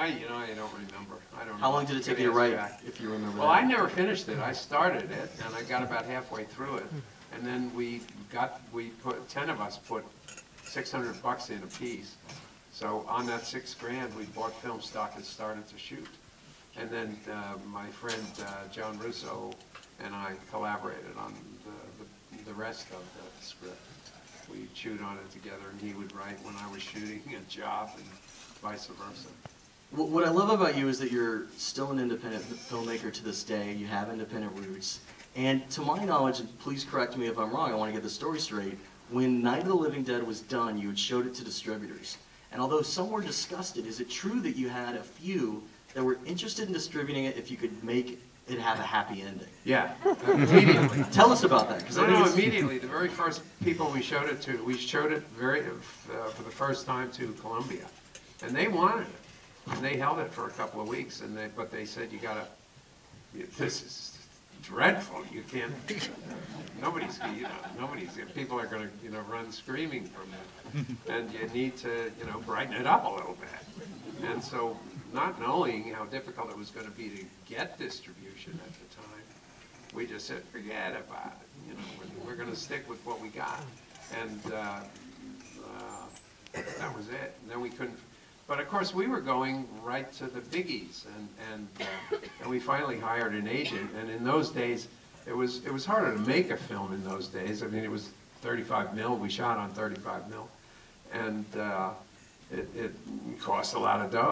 I don't remember. I don't know. How long did it take you to write, if you remember Well, that? I never finished it. I started it, and I got about halfway through it, and then 10 of us put $600 in a piece. So on that $6,000, we bought film stock and started to shoot. And then my friend John Russo and I collaborated on the rest of the script. We chewed on it together, and he would write when I was shooting a job, and vice versa. What I love about you is that you're still an independent filmmaker to this day. You have independent roots. And to my knowledge, and please correct me if I'm wrong, I want to get the story straight, when Night of the Living Dead was done, you had showed it to distributors. And although some were disgusted, is it true that you had a few that were interested in distributing it if you could make it have a happy ending? Yeah, immediately. Tell us about that. No, immediately. The very first people we showed it to, we showed it for the first time to Columbia. And they wanted it. And they held it for a couple of weeks, but they said, this is dreadful. You can't, people are going to, run screaming from it. And you need to, brighten it up a little bit. And so, not knowing how difficult it was going to be to get distribution at the time, we just said, forget about it. We're going to stick with what we got. And that was it. And then we couldn't. But of course, we were going right to the biggies, and we finally hired an agent. And in those days, it was harder to make a film in those days. I mean, it was 35 mil. We shot on 35 mil, and it cost a lot of dough.